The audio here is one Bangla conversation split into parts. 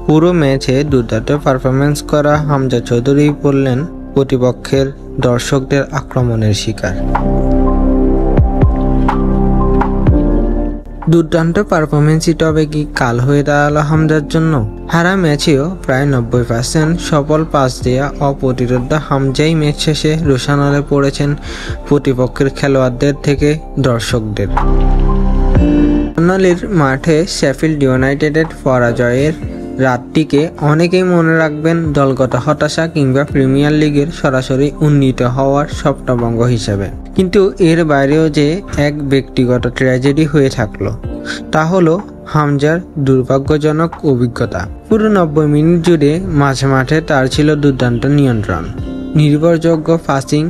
পুরো ম্যাচে দুর্দান্ত পারফরম্যান্স করা হামজা চৌধুরী বললেন প্রতিপক্ষের দর্শকদের আক্রমণের শিকার। দুর্দান্ত পারফরম্যান্সই তবে কি কাল হয়ে দাঁড়ালো হামজার জন্য? হারা ম্যাচেও প্রায় 90% সফল পাস দেয়া অপ্রতিরোধ্য হামজাই ম্যাচ শেষে রোষানলে পড়েছেন প্রতিপক্ষের খেলোয়াড়দের থেকে দর্শকদের। বার্নলির মাঠে শেফিল্ড ইউনাইটেডের পরাজয়ের রাতটিকে অনেকেই মনে রাখবেন দলগত হতাশা কিংবা প্রিমিয়ার লিগের সরাসরি উন্নীত হওয়ার স্বপ্নভঙ্গ হিসেবে। কিন্তু এর বাইরেও যে এক ব্যক্তিগত ট্র্যাজেডি হয়ে থাকলো তা হলো হামজার দুর্ভাগ্যজনক অভিজ্ঞতা। পুরো 90 মিনিট জুড়ে মাঝে তার ছিল দুর্দান্ত নিয়ন্ত্রণ, নির্ভরযোগ্য পাসিং,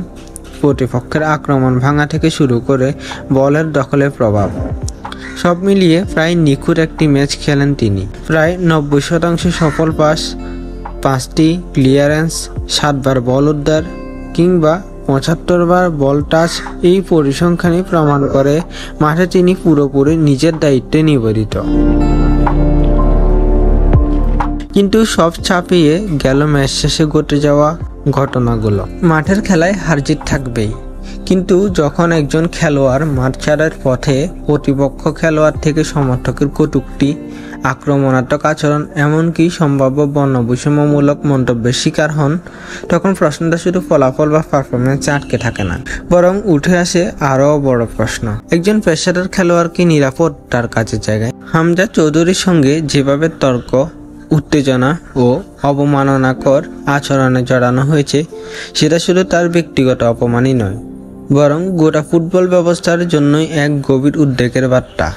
প্রতিপক্ষের আক্রমণ ভাঙা থেকে শুরু করে বলের দখলের প্রভাব, সব মিলিয়ে প্রায় নিখুঁত একটি ম্যাচ খেলেন তিনি। প্রায় 90% সফল পাস, 5টি ক্লিয়ারেন্স, 7 বার বল উদ্ধার কিংবা 75 বার বল টাচ, এই পরিসংখ্যানই প্রমাণ করে মাঠে তিনি পুরোপুরি নিজের দায়িত্বে নিবেদিত। কিন্তু সব ছাপিয়ে গেল ম্যাচ শেষে ঘটে যাওয়া ঘটনাগুলো। মাঠের খেলায় হারজিত থাকবেই, কিন্তু যখন একজন খেলোয়াড় মাঠ ছাড়ার পথে প্রতিপক্ষ খেলোয়াড় থেকে সমর্থকের কটূক্তি, আক্রমণাত্মক আচরণ, এমনকি সম্ভাব্য বর্ণবৈষম্যমূলক মন্তব্যের শিকার হন, তখন প্রশ্নটা শুধু ফলাফল বা পারফরমেন্সে আটকে থাকে না, বরং উঠে আসে আরও বড় প্রশ্ন: একজন পেশাদার খেলোয়াড় কি নিরাপদ তার কাজের জায়গায়? হামজা চৌধুরীর সঙ্গে যেভাবে তর্ক, উত্তেজনা ও অবমাননাকর আচরণে জড়ানো হয়েছে, সেটা শুধু তার ব্যক্তিগত অপমানই নয়, বরং গোটা ফুটবল ব্যবস্থার জন্যই এক গভীর উদ্বেগের বার্তা।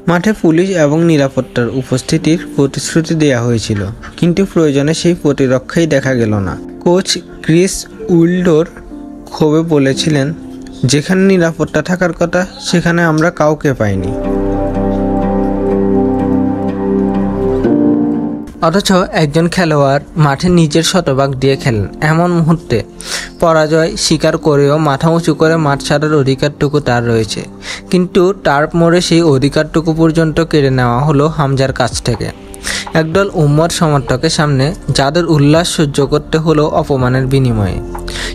মাঠে পুলিশ এবং নিরাপত্তার উপস্থিতির প্রতিশ্রুতি দেওয়া হয়েছিল, কিন্তু প্রয়োজনে সেই প্রতিরক্ষাই দেখা গেল না। কোচ ক্রিস উইল্ডর ক্ষোভে বলেছিলেন, যেখানে নিরাপত্তা থাকার কথা সেখানে আমরা কাউকে পাইনি। অথচ একজন খেলোয়াড় মাঠে নিজের শতভাগ দিয়ে খেলেন, এমন মুহূর্তে পরাজয় স্বীকার করেও মাথা উঁচু করে মাঠ ছাড়ার অধিকারটুকু তার রয়েছে। কিন্তু টার্প মোড়ে সেই অধিকারটুকু পর্যন্ত কেড়ে নেওয়া হলো হামজার কাছ থেকে। একদল উম্মত সমর্থকের সামনে যাদের উল্লাস সহ্য করতে হলো অপমানের বিনিময়ে,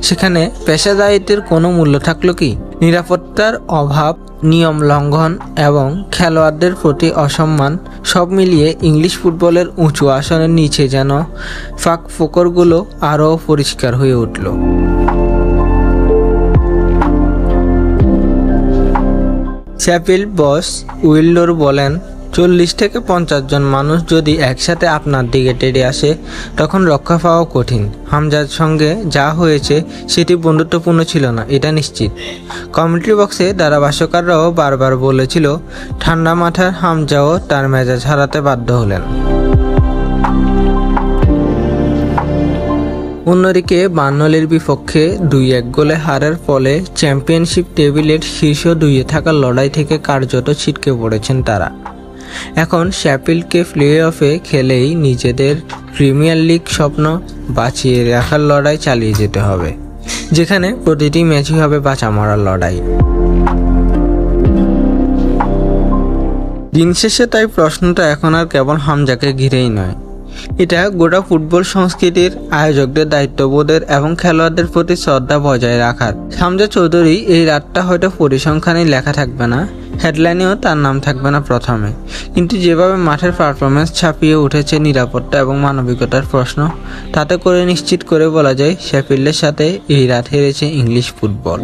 সেখানে পেশাদারিত্বের কোনো মূল্য থাকলো কি? নিরাপত্তার অভাব, নিয়ম লঙ্ঘন এবং খেলোয়াড়দের প্রতি অসম্মান, সব মিলিয়ে ইংলিশ ফুটবলের উঁচু আসনের নিচে যেন ফাঁক ফোকরগুলো আরও পরিষ্কার হয়ে উঠল। শেফিল্ড বস উইল্ডর বলেন, 40 থেকে 50 জন মানুষ যদি একসাথে আপনার দিকে টেনে আসে, তখন রক্ষা পাওয়া কঠিন। হামজার সঙ্গে যা হয়েছে সেটি বন্ধুত্বপূর্ণ ছিল না, এটা নিশ্চিত। কমেন্ট্রি বক্সে ধারাভাষ্যকাররাও বারবার বলেছিল, ঠান্ডা মাথার হামজাও তার মেজাজ হারাতে বাধ্য হলেন। অন্যদিকে বার্নলির বিপক্ষে 2-1 গোলে হারের ফলে চ্যাম্পিয়নশিপ টেবিলের শীর্ষ 2-এ থাকার লড়াই থেকে কার্যত ছিটকে পড়েছেন তারা। এখন শেফিল্ডকে প্লে অফে খেলেই নিজেদের প্রিমিয়ার লিগ স্বপ্ন বাঁচিয়ে রাখার লড়াই চালিয়ে যেতে হবে, যেখানে প্রতিটি ম্যাচই হবে বাঁচা মরার লড়াই। দিন শেষে তাই প্রশ্নটা এখন আর কেবল হামজাকে ঘিরেই নয়, এটা গোটা ফুটবল সংস্কৃতির, আয়োজকদের দায়িত্ববোধের এবং খেলোয়াড়দের প্রতি শ্রদ্ধা বজায় রাখার। হামজা চৌধুরী এই রাতটা হয়তো পরিসংখ্যানে লেখা থাকবে না, হেডলাইনেও তার নাম থাকবে না প্রথমে, কিন্তু যেভাবে মাঠের পারফরমেন্স ছাপিয়ে উঠেছে নিরাপত্তা এবং মানবিকতার প্রশ্ন, তাতে করে নিশ্চিত করে বলা যায় শেফিল্ডের সাথে এই রাত হেরেছে ইংলিশ ফুটবল।